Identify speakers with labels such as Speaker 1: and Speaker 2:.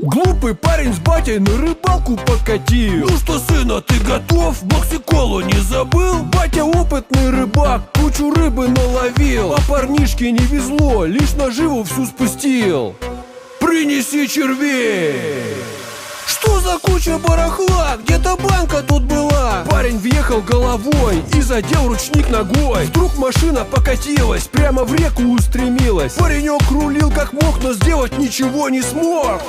Speaker 1: Глупый парень с батей на рыбалку покатил.
Speaker 2: Ну что, сына, ты готов? Боксиколу не забыл?
Speaker 1: Батя опытный рыбак, кучу рыбы наловил. А парнишке не везло, лишь наживу всю спустил.
Speaker 2: Принеси червей!
Speaker 1: Что за куча барахла? Где-то банка тут была. Парень въехал головой и задел ручник ногой. Вдруг машина покатилась, прямо в реку устремилась. Паренек рулил как мог, но сделать ничего не смог.